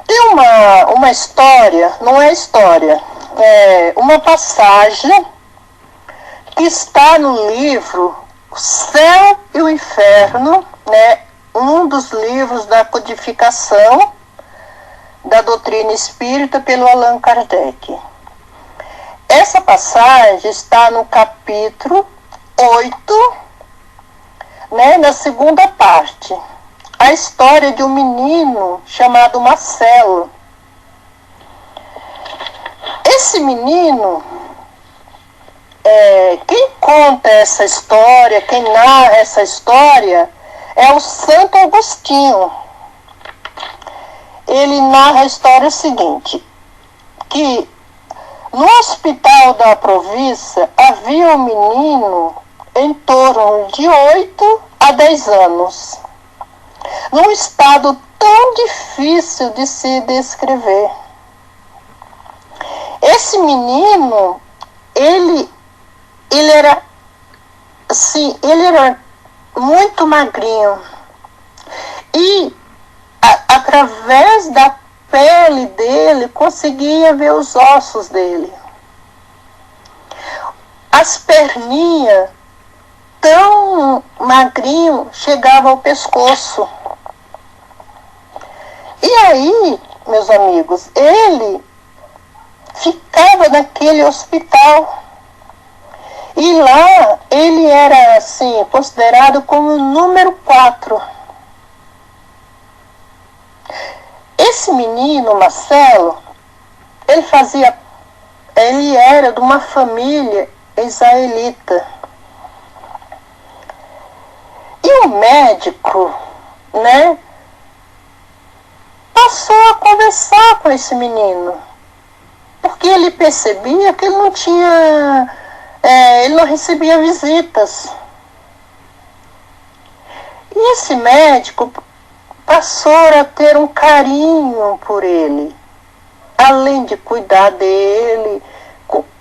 Tem uma história, não é história, é uma passagem que está no livro O Céu e o Inferno, né? Um dos livros da codificação da doutrina espírita pelo Allan Kardec. Essa passagem está no capítulo 8, né, na segunda parte. A história de um menino chamado Marcelo. Esse menino, quem conta essa história, quem narra essa história, é o Santo Agostinho. Ele narra a história seguinte, que no hospital da província havia um menino em torno de 8 a 10 anos, num estado tão difícil de se descrever. Esse menino, ele era muito magrinho e através da pele dele conseguia ver os ossos dele. As perninhas tão magrinho chegava ao pescoço. E aí, meus amigos, ele ficava naquele hospital. E lá ele era assim, considerado como o número 4. Esse menino, Marcelo, ele era de uma família israelita. E o médico, né, passou a conversar com esse menino, porque ele percebia que ele não recebia visitas. E esse médico passou a ter um carinho por ele, além de cuidar dele,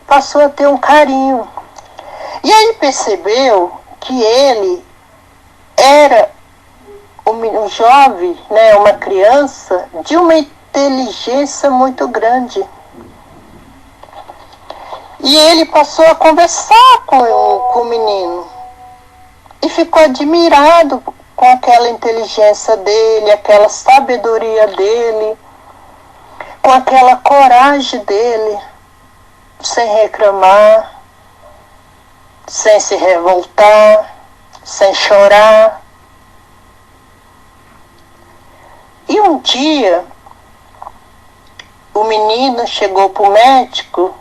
passou a ter um carinho. E aí percebeu que ele era um jovem, né, uma criança de uma inteligência muito grande. E ele passou a conversar com o menino e ficou admirado com aquela inteligência dele, aquela sabedoria dele, com aquela coragem dele, sem reclamar, sem se revoltar, sem chorar. E um dia, o menino chegou para o médico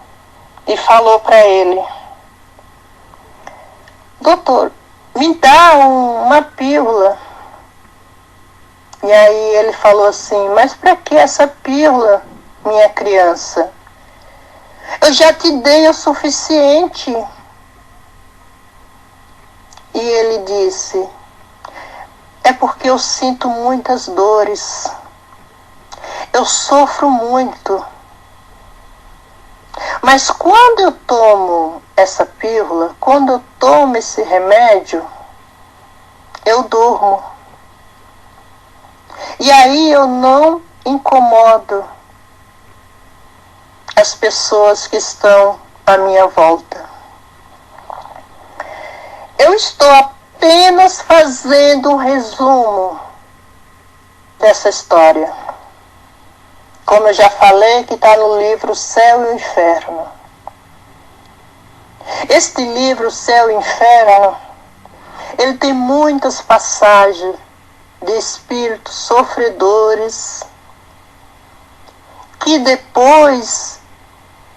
e falou para ele: doutor, me dá uma pílula. E aí ele falou assim: mas para que essa pílula, minha criança? Eu já te dei o suficiente. E ele disse: é porque eu sinto muitas dores. Eu sofro muito. Mas quando eu tomo essa pílula, quando eu tomo esse remédio, eu durmo. E aí eu não incomodo as pessoas que estão à minha volta. Eu estou apenas fazendo um resumo dessa história. Como eu já falei, que está no livro O Céu e o Inferno. Este livro, O Céu e o Inferno, ele tem muitas passagens de espíritos sofredores que depois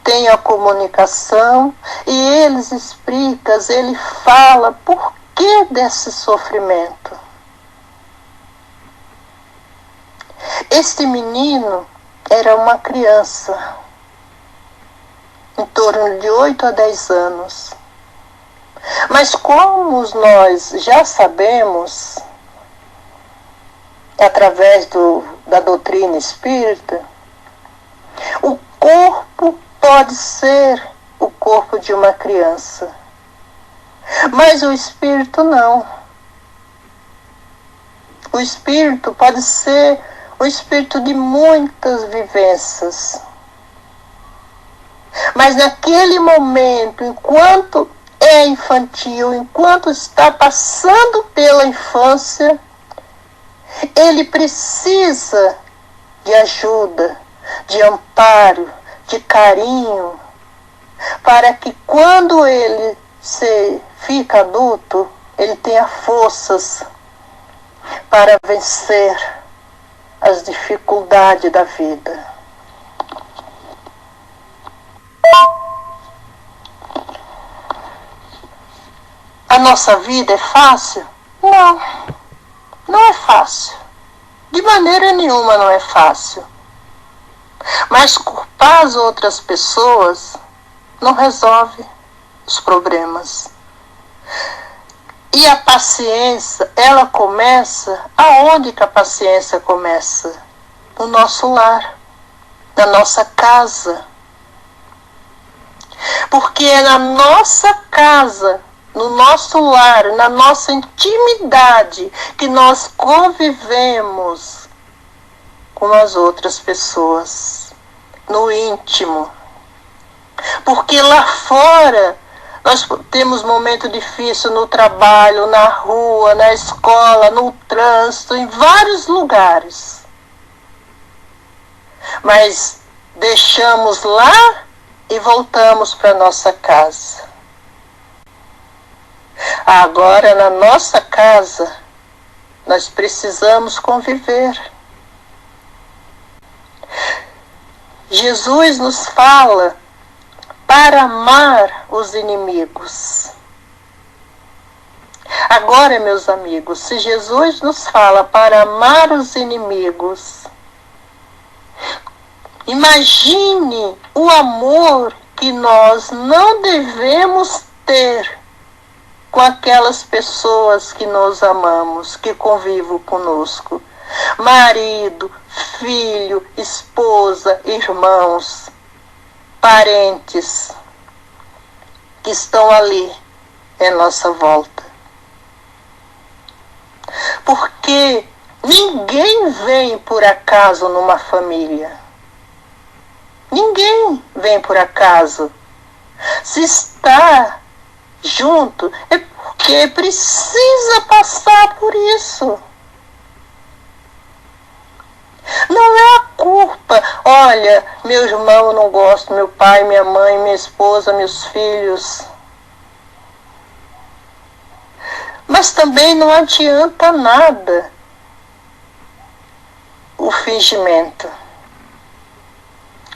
tem a comunicação e eles explicam, ele fala por que desse sofrimento. Este menino era uma criança, em torno de 8 a 10 anos. Mas como nós já sabemos, através da doutrina espírita, o corpo pode ser o corpo de uma criança, mas o espírito não. O espírito pode ser um espírito de muitas vivências. Mas naquele momento, enquanto é infantil, enquanto está passando pela infância, ele precisa de ajuda, de amparo, de carinho, para que quando ele fica adulto, ele tenha forças para vencer as dificuldades da vida. A nossa vida é fácil? Não, não é fácil. De maneira nenhuma não é fácil. Mas culpar as outras pessoas não resolve os problemas. E a paciência, ela começa, aonde que a paciência começa? No nosso lar, na nossa casa. Porque é na nossa casa, no nosso lar, na nossa intimidade, que nós convivemos com as outras pessoas, no íntimo. Porque lá fora, nós temos momento difícil no trabalho, na rua, na escola, no trânsito, em vários lugares. Mas deixamos lá e voltamos para nossa casa. Agora, na nossa casa, nós precisamos conviver. Jesus nos fala para amar os inimigos. Agora, meus amigos, se Jesus nos fala para amar os inimigos, imagine o amor que nós não devemos ter com aquelas pessoas que nós amamos, que convivem conosco. Marido, filho, esposa, irmãos, parentes que estão ali em nossa volta. Porque ninguém vem por acaso numa família. Ninguém vem por acaso. Se está junto, é porque precisa passar por isso. Não é a culpa. Olha, meu irmão eu não gosto, meu pai, minha mãe, minha esposa, meus filhos. Mas também não adianta nada o fingimento.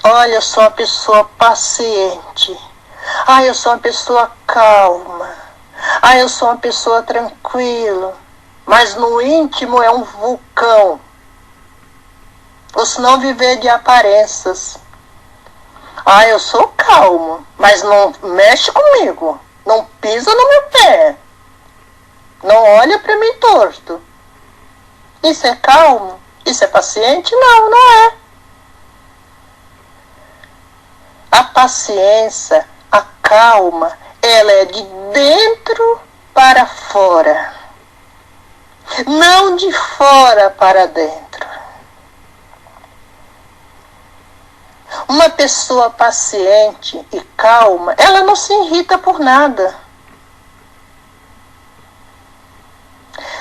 Olha, eu sou uma pessoa paciente. Eu sou uma pessoa calma. Eu sou uma pessoa tranquila. Mas no íntimo é um vulcão. Ou se não viver de aparências. Eu sou calmo, mas não mexe comigo. Não pisa no meu pé. Não olha para mim torto. Isso é calmo? Isso é paciente? Não, não é. A paciência, a calma, ela é de dentro para fora. Não de fora para dentro. Uma pessoa paciente e calma, ela não se irrita por nada.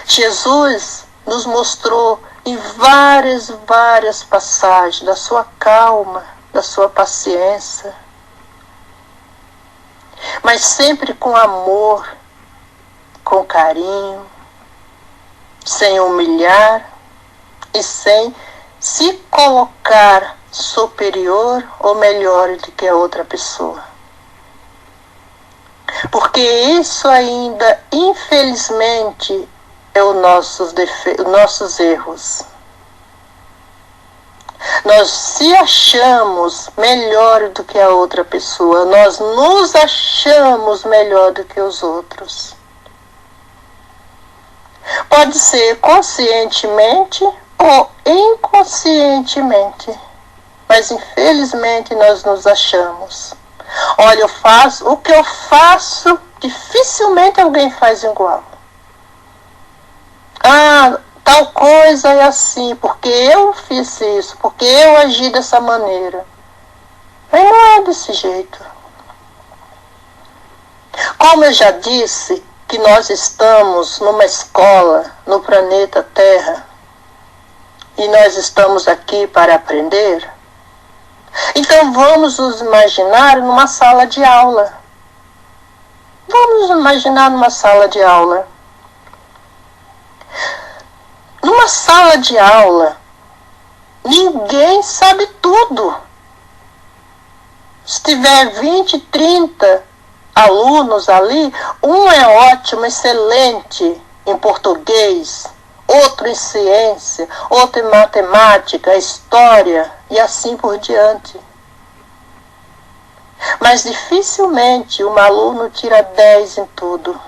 Jesus nos mostrou em várias passagens da sua calma, da sua paciência, mas sempre com amor, com carinho, sem humilhar e sem se colocar superior ou melhor do que a outra pessoa. Porque isso ainda, infelizmente, é os nossos erros. Nós se achamos melhor do que a outra pessoa. Nós nos achamos melhor do que os outros. Pode ser conscientemente ou inconscientemente. Mas infelizmente nós nos achamos. Olha, o que eu faço, dificilmente alguém faz igual. tal coisa é assim, porque eu fiz isso, porque eu agi dessa maneira. Mas não é desse jeito. Como eu já disse, que nós estamos numa escola no planeta Terra e nós estamos aqui para aprender, então vamos nos imaginar numa sala de aula. Vamos nos imaginar numa sala de aula. Numa sala de aula, ninguém sabe tudo. Se tiver 20, 30 alunos ali, um é ótimo, excelente em português, outro em ciência, outro em matemática, história e assim por diante. Mas dificilmente um aluno tira 10 em tudo.